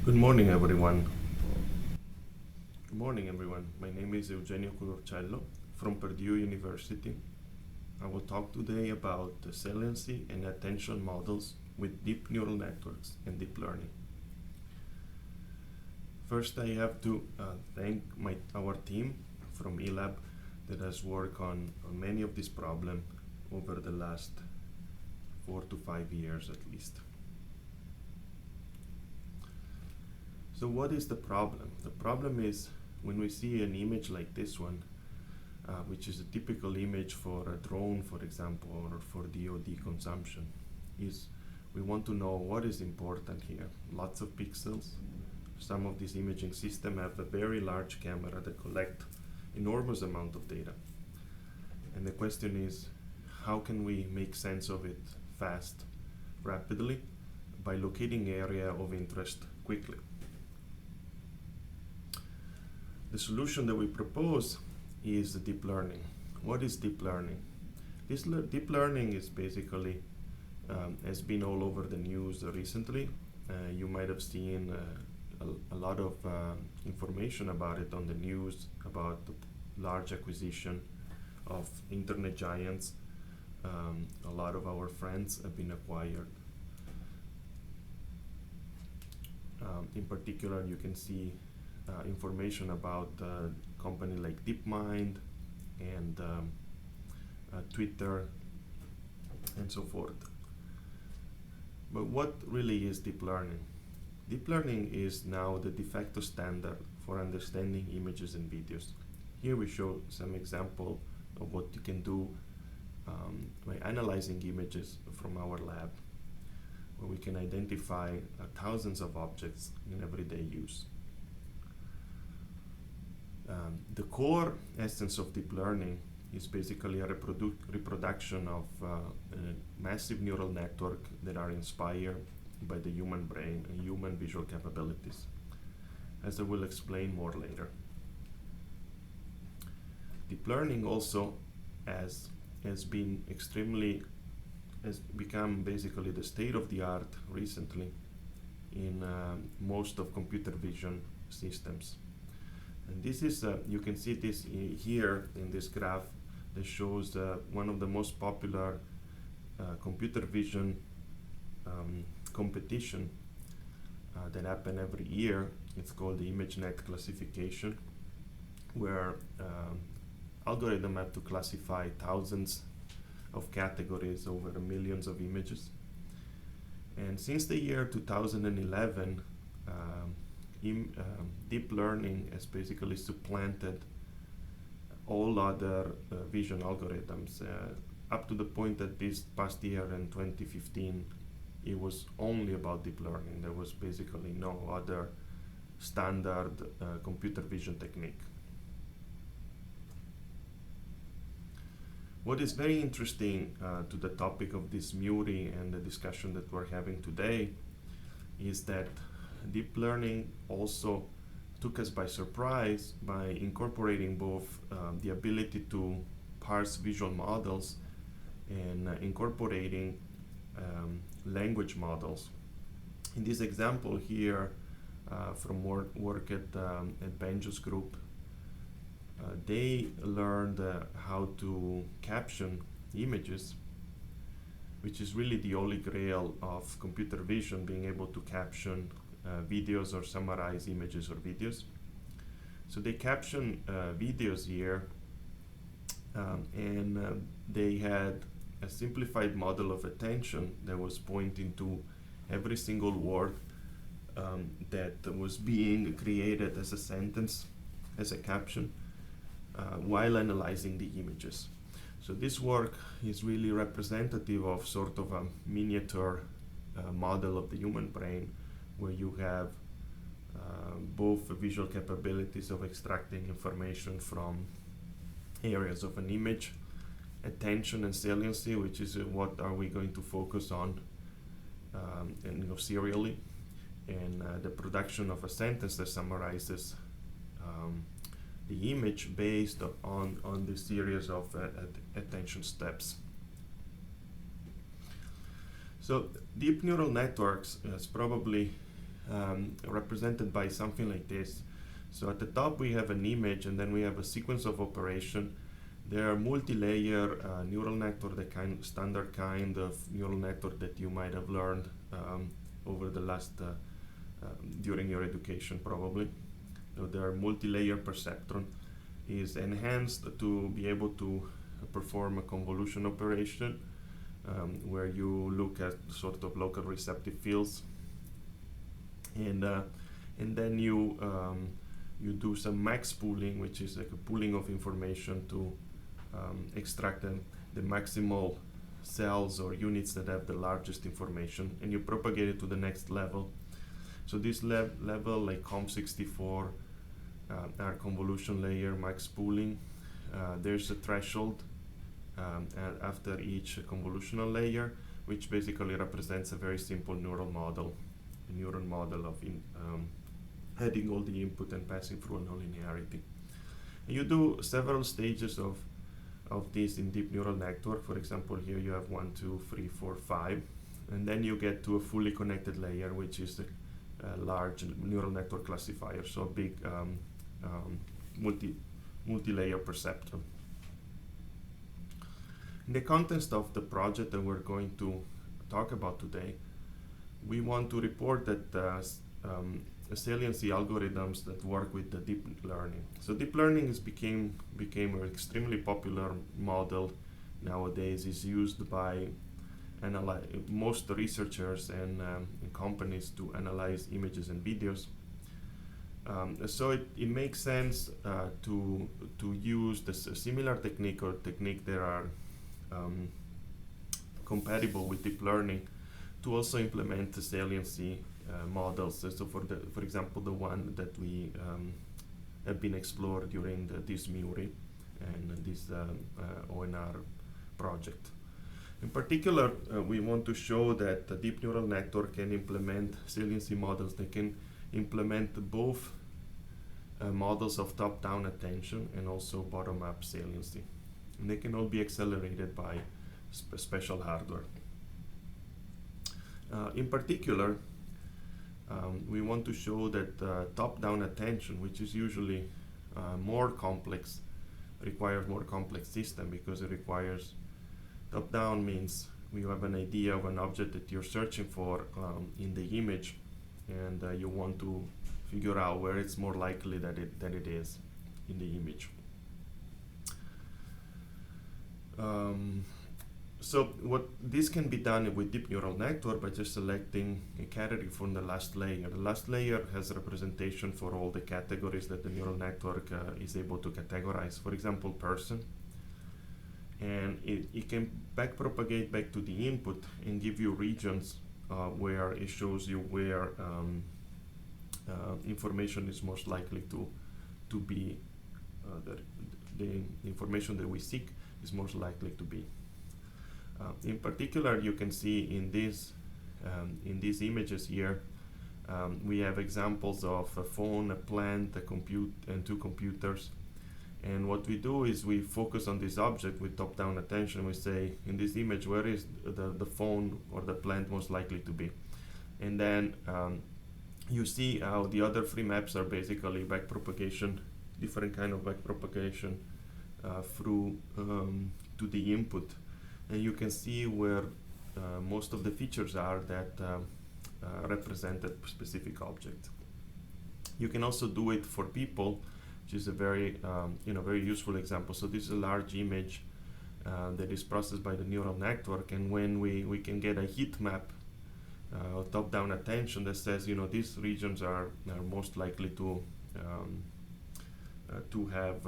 Good morning, everyone. Good morning, everyone. My name is Eugenio Cudorcello from Purdue University. I will talk today about the saliency and attention models with deep neural networks and deep learning. First, I have to thank our team from eLab that has worked on many of these problems over the last 4 to 5 years at least. So what is the problem? The problem is when we see an image like this one, which is a typical image for a drone, for example, or for DoD consumption, is we want to know what is important here. Lots of pixels. Some of these imaging systems have a very large camera that collect enormous amount of data. And the question is, how can we make sense of it fast, rapidly, by locating area of interest quickly? The solution that we propose is deep learning. What is deep learning? Deep learning is basically has been all over the news recently. You might have seen a lot of information about it on the news, about the large acquisition of internet giants. A lot of our friends have been acquired. In particular, you can see information about company like DeepMind and Twitter and so forth. But what really is deep learning? Deep learning is now the de facto standard for understanding images and videos. Here we show some example of what you can do by analyzing images from our lab, where we can identify thousands of objects in everyday use. The core essence of deep learning is basically a reproduction of a massive neural network that are inspired by the human brain and human visual capabilities, as I will explain more later. Deep learning also has become basically the state of the art recently in most of computer vision systems. And this is, you can see this here in this graph that shows one of the most popular computer vision competition that happen every year. It's called the ImageNet classification, where algorithms have to classify thousands of categories over millions of images. And since the year 2011, deep learning has basically supplanted all other vision algorithms, up to the point that this past year in 2015 it was only about deep learning. There was basically no other standard computer vision technique. What is very interesting to the topic of this MURI and the discussion that we're having today is that deep learning also took us by surprise by incorporating both the ability to parse visual models and incorporating language models. In this example here from work at Benjo's group, they learned how to caption images, which is really the holy grail of computer vision, being able to caption videos or summarize images or videos. So they caption videos here, and they had a simplified model of attention that was pointing to every single word that was being created as a sentence, as a caption, while analyzing the images. So this work is really representative of sort of a miniature model of the human brain, where you have both visual capabilities of extracting information from areas of an image, attention and saliency, which is what are we going to focus on and serially, and the production of a sentence that summarizes the image based on the series of attention steps. So deep neural networks is probably represented by something like this. So at the top we have an image, and then we have a sequence of operation. There are multi-layer neural network, the standard kind of neural network that you might have learned over the last during your education probably. So there are multi-layer perceptron is enhanced to be able to perform a convolution operation where you look at sort of local receptive fields, and then you do some max pooling, which is like a pooling of information to extract the maximal cells or units that have the largest information, and you propagate it to the next level. So this level, like COMP64, are convolution layer max pooling. There's a threshold after each convolutional layer, which basically represents a very simple neural model, a neural model of adding all the input and passing through a nonlinearity. And you do several stages of this in deep neural network. For example, here you have 1, 2, 3, 4, 5, and then you get to a fully connected layer, which is the large neural network classifier, so a big multi-layer perceptron. In the context of the project that we're going to talk about today, we want to report that saliency algorithms that work with the deep learning. So deep learning became an extremely popular model nowadays. Is used by most researchers and companies to analyze images and videos. So it makes sense to use this similar technique or technique that are compatible with deep learning to also implement the saliency models. So for example, the one that we have been explored during this MURI and this ONR project. In particular, we want to show that the deep neural network can implement saliency models. They can implement both models of top-down attention and also bottom-up saliency. And they can all be accelerated by special hardware. In particular, we want to show that top-down attention, which is usually more complex, requires more complex system, because it requires top-down means you have an idea of an object that you're searching for in the image, and you want to figure out where it's more likely that it is in the image. So this can be done with deep neural network by just selecting a category from the last layer. The last layer has representation for all the categories that the neural network is able to categorize. For example, person. And it can backpropagate back to the input and give you regions where it shows you where information is most likely to be, the information that we seek is most likely to be. In particular, you can see in these images here, we have examples of a phone, a plant, a compute, and 2 computers. And what we do is we focus on this object with top-down attention. We say, in this image, where is the phone or the plant most likely to be? And then you see how the other 3 maps are basically backpropagation, different kind of backpropagation through to the input. And you can see where most of the features are that represent a specific object. You can also do it for people, which is a very very useful example. So this is a large image that is processed by the neural network, and when we can get a heat map, top-down attention that says, these regions are most likely to have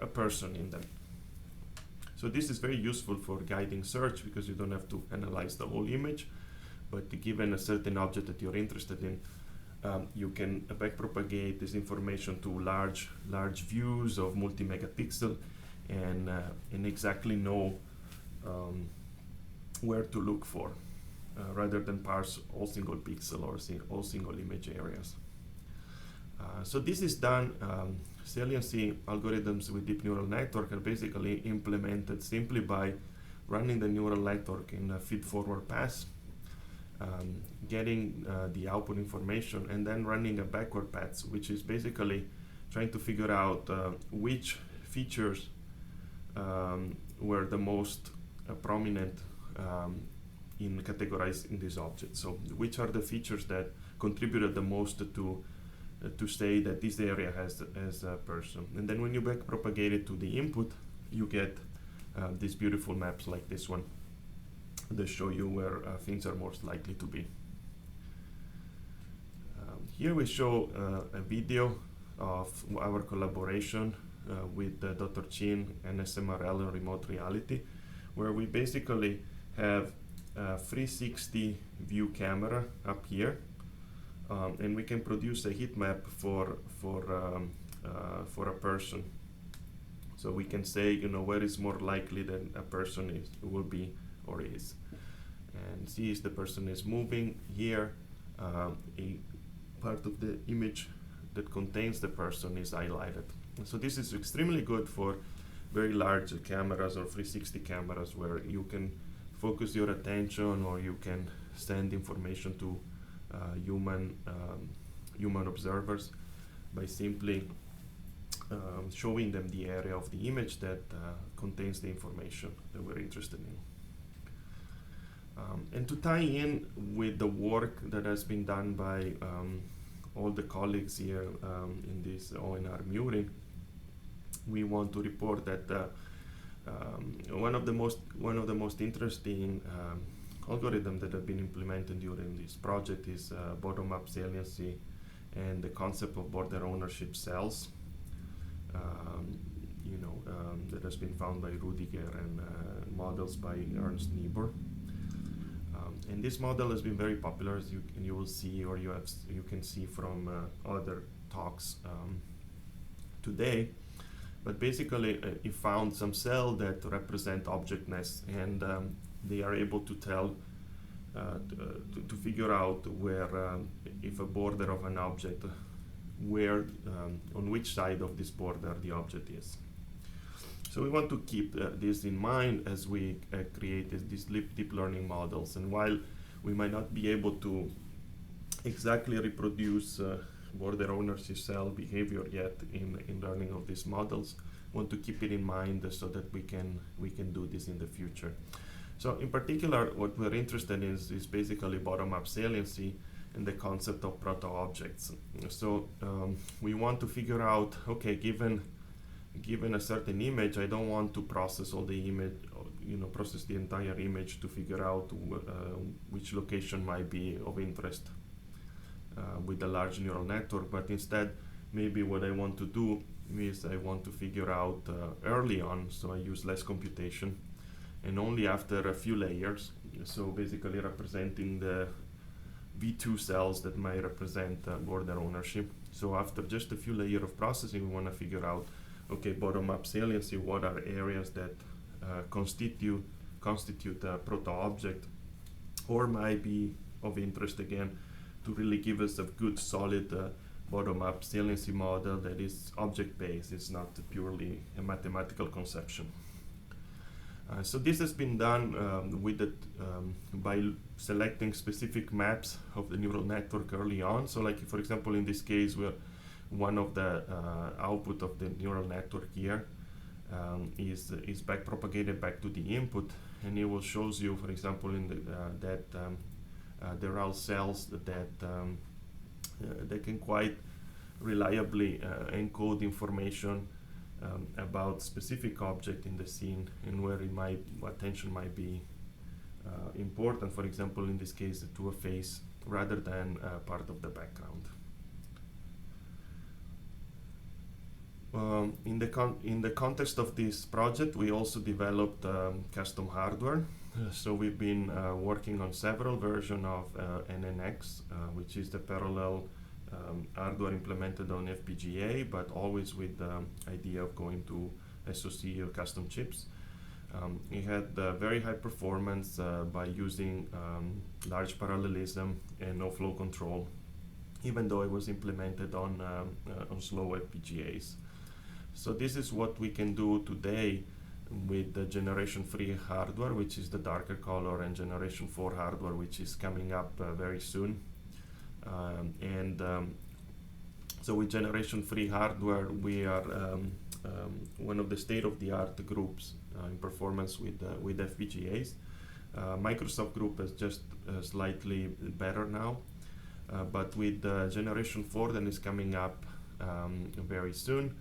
a person in them. So this is very useful for guiding search, because you don't have to analyze the whole image, but given a certain object that you're interested in, you can backpropagate this information to large views of multi-megapixel and exactly know where to look for, rather than parse all single pixel or all single image areas. So this is done. Saliency algorithms with deep neural network are basically implemented simply by running the neural network in a feed-forward pass, getting the output information, and then running a backward path, which is basically trying to figure out which features were the most prominent in categorizing this object. So which are the features that contributed the most to say that this area has a person. And then when you back propagate it to the input, you get these beautiful maps like this one that show you where things are most likely to be. Here we show a video of our collaboration with Dr. Chin and SMRL and remote reality, where we basically have a 360 view camera up here, and we can produce a heat map for a person. So we can say, you know, where is more likely that a person will be or is. And see if the person is moving here. A part of the image that contains the person is highlighted. And so this is extremely good for very large cameras or 360 cameras, where you can focus your attention, or you can send information to human observers by simply showing them the area of the image that contains the information that we're interested in. And to tie in with the work that has been done by all the colleagues here in this ONR MURI, we want to report that one of the most interesting algorithms that have been implemented during this project is bottom-up saliency and the concept of border ownership cells. That has been found by Rudiger and models by Ernst Niebuhr. And this model has been very popular, as you will see, or you can see from other talks today. But basically, it found some cells that represent objectness, and they are able to tell, to figure out where, if a border of an object, where, on which side of this border the object is. So we want to keep this in mind as we create these deep learning models. And while we might not be able to exactly reproduce border ownership cell behavior yet in learning of these models, want to keep it in mind so that we can do this in the future. So in particular, what we're interested in is basically bottom-up saliency and the concept of proto-objects. So we want to figure out, okay, given a certain image, I don't want to process all the image, process the entire image to figure out which location might be of interest with a large neural network, but instead, maybe what I want to do is I want to figure out early on, so I use less computation, and only after a few layers, so basically representing the V2 cells that might represent border ownership. So after just a few layers of processing, we want to figure out, okay, bottom-up saliency, what are areas that constitute a proto-object, or might be of interest again to really give us a good solid bottom-up saliency model that is object-based. It's not purely a mathematical conception. So this has been done by selecting specific maps of the neural network early on. So like, for example, in this case, where one of the output of the neural network here is back propagated back to the input, and it will shows you, for example, in that there are cells that can quite reliably encode information about specific object in the scene, and where attention might be important, for example, in this case, to a face rather than part of the background. In the context of this project, we also developed custom hardware. So we've been working on several versions of NNX, which is the parallel hardware implemented on FPGA, but always with the idea of going to SoC or custom chips. It had very high performance by using large parallelism and no flow control, even though it was implemented on slow FPGAs. So this is what we can do today with the generation 3 hardware, which is the darker color, and generation 4 hardware, which is coming up very soon. So with generation 3 hardware, we are one of the state-of-the-art groups in performance with FPGAs. Microsoft group is just slightly better now, but with generation 4 that is coming up very soon,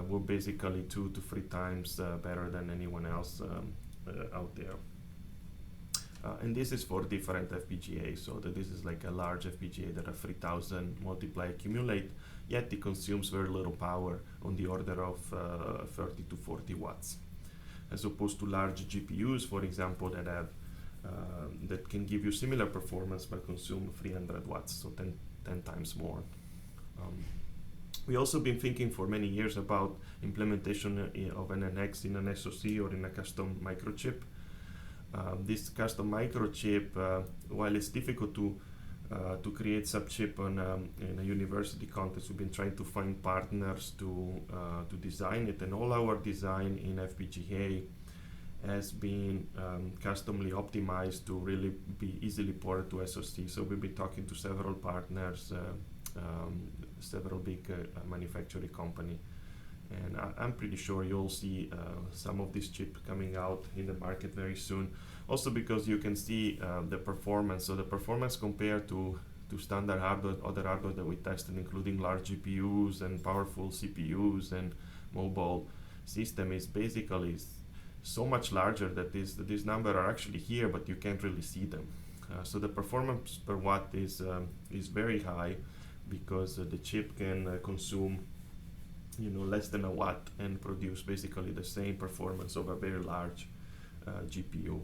we're basically 2 to 3 times better than anyone else out there. And this is for different FPGAs, so that this is like a large FPGA that are 3000 multiply accumulate, yet it consumes very little power, on the order of 30 to 40 watts, as opposed to large GPUs, for example, that have that can give you similar performance but consume 300 watts, so 10 times more. We also been thinking for many years about implementation of an NX in an SoC or in a custom microchip. This custom microchip, while it's difficult to create subchip in a university context, we've been trying to find partners to design it, and all our design in FPGA has been customly optimized to really be easily ported to SoC. So we've been talking to several partners, several big manufacturing company, and I'm pretty sure you'll see some of this chip coming out in the market very soon. Also because you can see the performance. So the performance compared to standard hardware, other hardware that we tested, including large GPUs and powerful CPUs and mobile system, is basically so much larger that these numbers are actually here, but you can't really see them. So the performance per watt is very high, because the chip can consume less than a watt and produce basically the same performance of a very large GPU.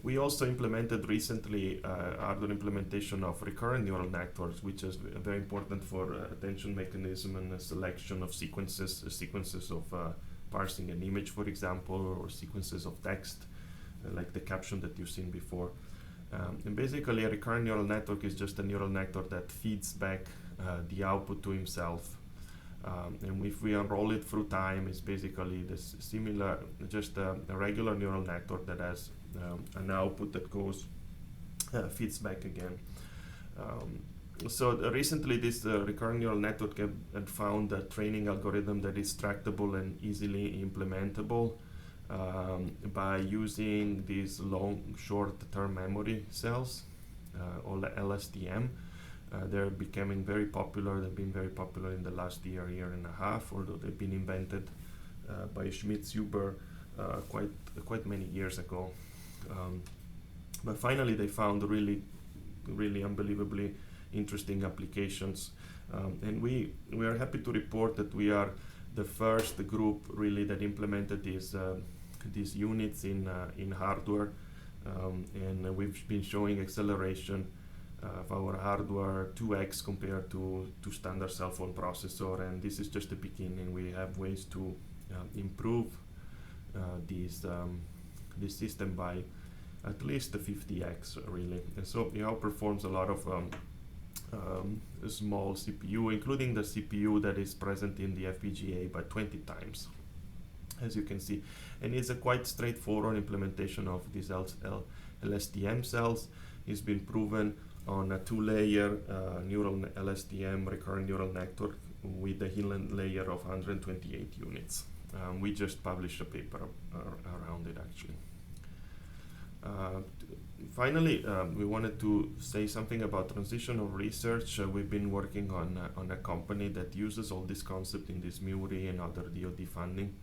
We also implemented recently hardware implementation of recurrent neural networks, which is very important for attention mechanism and selection of sequences of parsing an image, for example, or sequences of text, like the caption that you've seen before. And basically a recurrent neural network is just a neural network that feeds back the output to himself. And if we unroll it through time, it's basically this similar, just a regular neural network that has an output that goes, feeds back again. So recently this recurrent neural network had found a training algorithm that is tractable and easily implementable by using these short-term memory cells, or LSTM. They're becoming very popular. They've been very popular in the last year and a half, although they've been invented by Schmidt-Huber quite many years ago. But finally they found really unbelievably interesting applications, and we are happy to report that we are the first group really that implemented these units in hardware, and we've been showing acceleration of our hardware 2x compared to standard cell phone processor, and this is just the beginning. We have ways to improve this system by at least 50x really, and so it outperforms a lot of small CPU, including the CPU that is present in the FPGA, by 20 times, as you can see. And it's a quite straightforward implementation of these LSTM cells. It's been proven on a 2-layer neural LSTM recurrent neural network with a hidden layer of 128 units. We just published a paper around it actually. Finally, we wanted to say something about transitional research. We've been working on a company that uses all this concept in this MURI and other DoD funding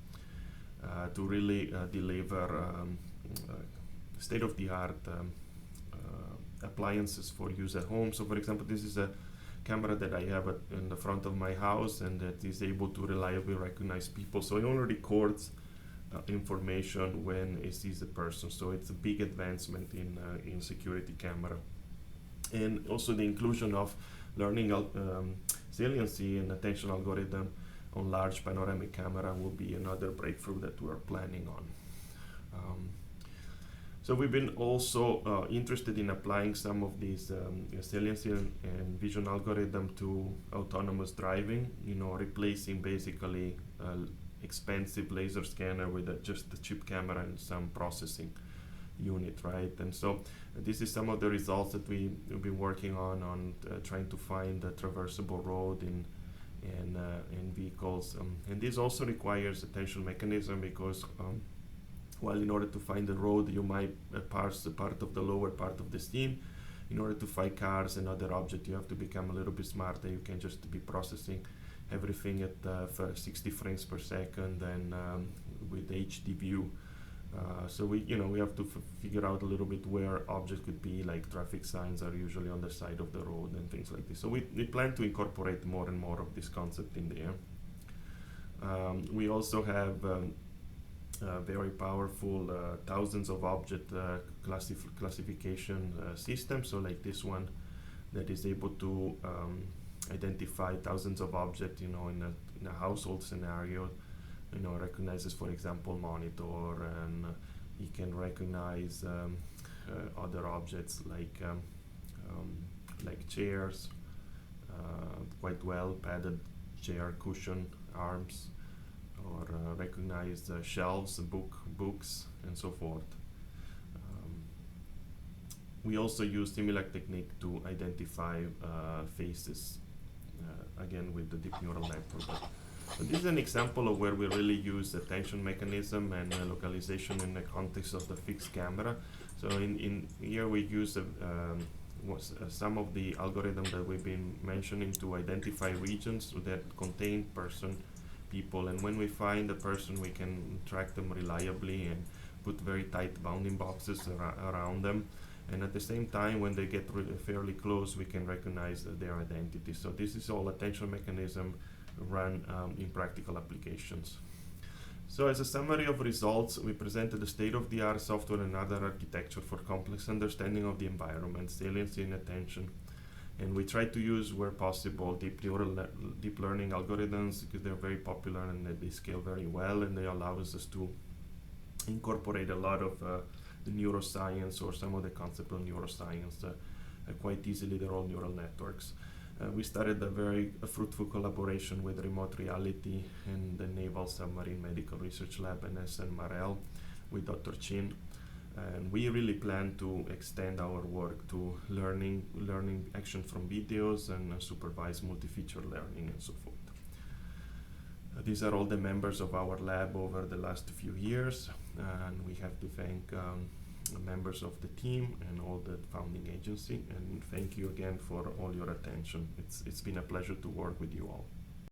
to really deliver state-of-the-art appliances for use at home. So for example, this is a camera that I have in the front of my house, and that is able to reliably recognize people. So it only records information when it sees a person. So it's a big advancement in security camera. And also the inclusion of learning saliency and attention algorithm on large panoramic camera will be another breakthrough that we're planning on. So we've been also interested in applying some of these saliency and vision algorithm to autonomous driving, replacing basically expensive laser scanner with just the chip camera and some processing unit, right? And so this is some of the results that we've been working on trying to find a traversable road in vehicles, and this also requires attention mechanism because while in order to find the road you might parse the part of the lower part of the scene. In order to find cars and other objects, you have to become a little bit smarter. You can just be processing everything at 60 frames per second and with HD view. So we have to figure out a little bit where objects could be, like traffic signs are usually on the side of the road and things like this. So we plan to incorporate more and more of this concept in there. We also have very powerful thousands of object classification system. So like this one that is able to identify thousands of objects, in a household scenario. Recognizes, for example, monitor, and he can recognize other objects like chairs, quite well, padded chair, cushion, arms, or recognize shelves, books, and so forth. We also use similar technique to identify faces, again with the deep neural network. So this is an example of where we really use attention mechanism and localization in the context of the fixed camera. So in here we use some of the algorithms that we've been mentioning to identify regions that contain people, and when we find a person, we can track them reliably and put very tight bounding boxes around them. And at the same time, when they get fairly close, we can recognize their identity. So this is all attention mechanism run in practical applications. So as a summary of results, we presented the state-of-the-art software and other architecture for complex understanding of the environment, saliency and attention. And we try to use, where possible, deep learning algorithms because they're very popular and they scale very well, and they allow us to incorporate a lot of the neuroscience or some of the concepts of neuroscience quite easily. They're all neural networks. We started a very fruitful collaboration with Remote Reality and the Naval Submarine Medical Research Lab, NSN Marel, with Dr. Chin. And we really plan to extend our work to learning action from videos and supervised multi-feature learning and so forth. These are all the members of our lab over the last few years, and we have to thank members of the team and all the founding agency, and thank you again for all your attention. It's been a pleasure to work with you all.